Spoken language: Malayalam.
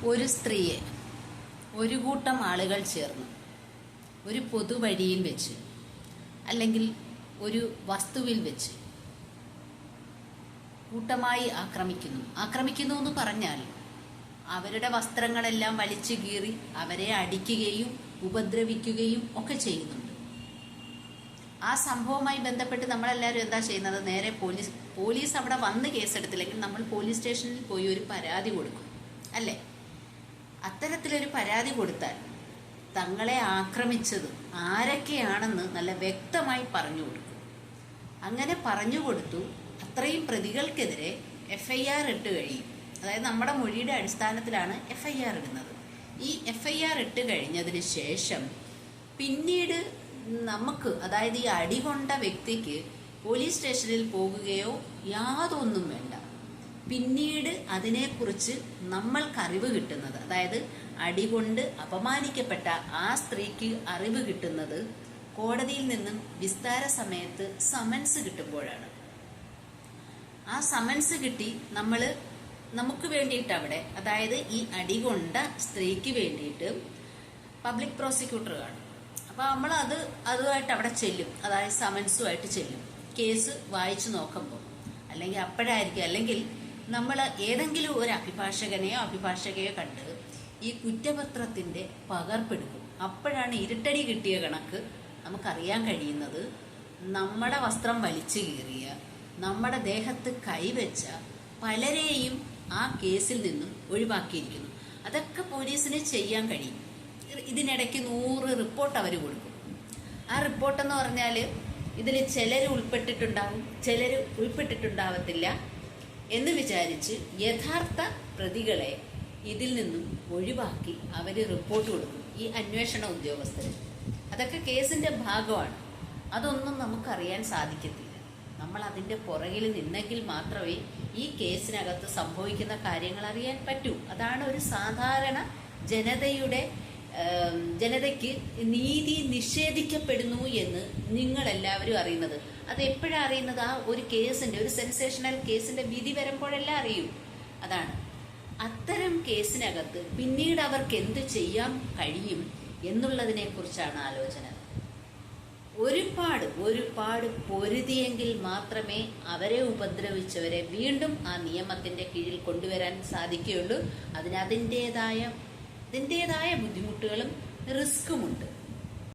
ഒരു സ്ത്രീയെ ഒരു കൂട്ടം ആളുകൾ ചേർന്ന് ഒരു പൊതുവഴിയിൽ വെച്ച് അല്ലെങ്കിൽ ഒരു വസ്തുവിൽ വെച്ച് കൂട്ടമായി ആക്രമിക്കുന്നു എന്ന് പറഞ്ഞാൽ അവരുടെ വസ്ത്രങ്ങളെല്ലാം വലിച്ചു കീറി അവരെ അടിക്കുകയും ഉപദ്രവിക്കുകയും ഒക്കെ ചെയ്യുന്നുണ്ട്. ആ സംഭവവുമായി ബന്ധപ്പെട്ട് നമ്മളെല്ലാവരും എന്താ ചെയ്യുന്നത്? നേരെ പോലീസ് അവിടെ വന്ന് കേസെടുത്തില്ലെങ്കിൽ നമ്മൾ പോലീസ് സ്റ്റേഷനിൽ പോയി ഒരു പരാതി കൊടുക്കും, അല്ലേ? അത്തരത്തിലൊരു പരാതി കൊടുത്താൽ തങ്ങളെ ആക്രമിച്ചത് ആരൊക്കെയാണെന്ന് നല്ല വ്യക്തമായി പറഞ്ഞു കൊടുക്കും. അങ്ങനെ പറഞ്ഞു കൊടുത്തു അത്രയും പ്രതികൾക്കെതിരെ FIR ഇട്ട് കഴിയും. അതായത് നമ്മുടെ മൊഴിയുടെ അടിസ്ഥാനത്തിലാണ് FIR ഇടുന്നത്. ഈ FIR ഇട്ട് കഴിഞ്ഞതിന് ശേഷം പിന്നീട് നമുക്ക്, അതായത് ഈ അടികൊണ്ട വ്യക്തിക്ക് പോലീസ് സ്റ്റേഷനിൽ പോകുകയോ യാതൊന്നും വേണ്ട. പിന്നീട് അതിനെക്കുറിച്ച് നമ്മൾക്ക് അറിവ് കിട്ടുന്നത്, അതായത് അടികൊണ്ട് അപമാനിക്കപ്പെട്ട ആ സ്ത്രീക്ക് അറിവ് കിട്ടുന്നത് കോടതിയിൽ നിന്നും വിസ്താര സമയത്ത് സമൻസ് കിട്ടുമ്പോഴാണ്. ആ സമൻസ് കിട്ടി നമുക്ക് വേണ്ടിയിട്ട് അവിടെ, അതായത് ഈ അടികൊണ്ട സ്ത്രീക്ക് വേണ്ടിയിട്ട് പബ്ലിക് പ്രോസിക്യൂട്ടർ കാണും. അപ്പോൾ നമ്മൾ അതുമായിട്ട് അവിടെ ചെല്ലും, അതായത് സമൻസുമായിട്ട് ചെല്ലും. കേസ് വായിച്ചു നോക്കുമ്പോൾ അല്ലെങ്കിൽ അപ്പോഴായിരിക്കും, അല്ലെങ്കിൽ നമ്മൾ ഏതെങ്കിലും ഒരു അഭിഭാഷകയോ കണ്ട് ഈ കുറ്റപത്രത്തിൻ്റെ പകർപ്പെടുക്കും. അപ്പോഴാണ് ഇരുട്ടടി കിട്ടിയ കണക്ക് നമുക്കറിയാൻ കഴിയുന്നത് നമ്മുടെ വസ്ത്രം വലിച്ചു കീറിയ, നമ്മുടെ ദേഹത്ത് കൈവച്ച പലരെയും ആ കേസിൽ നിന്നും ഒഴിവാക്കിയിരിക്കുന്നു. അതൊക്കെ പോലീസിന് ചെയ്യാൻ കഴിയും. ഇതിനിടയ്ക്ക് 100 റിപ്പോർട്ട് അവർ കൊടുക്കും. ആ റിപ്പോർട്ടെന്ന് പറഞ്ഞാൽ ഇതിൽ ചിലർ ഉൾപ്പെട്ടിട്ടുണ്ടാവും, ചിലർ ഉൾപ്പെട്ടിട്ടുണ്ടാവത്തില്ല എന്ന് വിചാരിച്ച് യഥാർത്ഥ പ്രതികളെ ഇതിൽ നിന്നും ഒഴിവാക്കി അവർ റിപ്പോർട്ട് കൊടുക്കും ഈ അന്വേഷണ ഉദ്യോഗസ്ഥർ. അതൊക്കെ കേസിന്റെ ഭാഗമാണ്. അതൊന്നും നമുക്കറിയാൻ സാധിക്കത്തില്ല. നമ്മൾ അതിൻ്റെ പുറകിൽ നിന്നെങ്കിൽ മാത്രമേ ഈ കേസിനകത്ത് സംഭവിക്കുന്ന കാര്യങ്ങൾ അറിയാൻ പറ്റൂ. അതാണ് ഒരു സാധാരണ ജനതയ്ക്ക് നീതി നിഷേധിക്കപ്പെടുന്നു എന്ന് നിങ്ങളെല്ലാവരും അറിയുന്നത്. അത് എപ്പോഴാണ് അറിയുന്നത്? ആ ഒരു സെൻസേഷണൽ കേസിന്റെ വിധി വരുമ്പോഴെല്ലാം അറിയൂ. അതാണ് അത്തരം കേസിനകത്ത് പിന്നീട് അവർക്ക് എന്ത് ചെയ്യാൻ കഴിയും എന്നുള്ളതിനെ കുറിച്ചാണ് ആലോചന. ഒരുപാട് പൊരുതിയെങ്കിൽ മാത്രമേ അവരെ ഉപദ്രവിച്ചവരെ വീണ്ടും ആ നിയമത്തിന്റെ കീഴിൽ കൊണ്ടുവരാൻ സാധിക്കുകയുള്ളൂ. അതിന് അതിൻ്റെതായ ബുദ്ധിമുട്ടുകളും റിസ്ക്കുമുണ്ട്.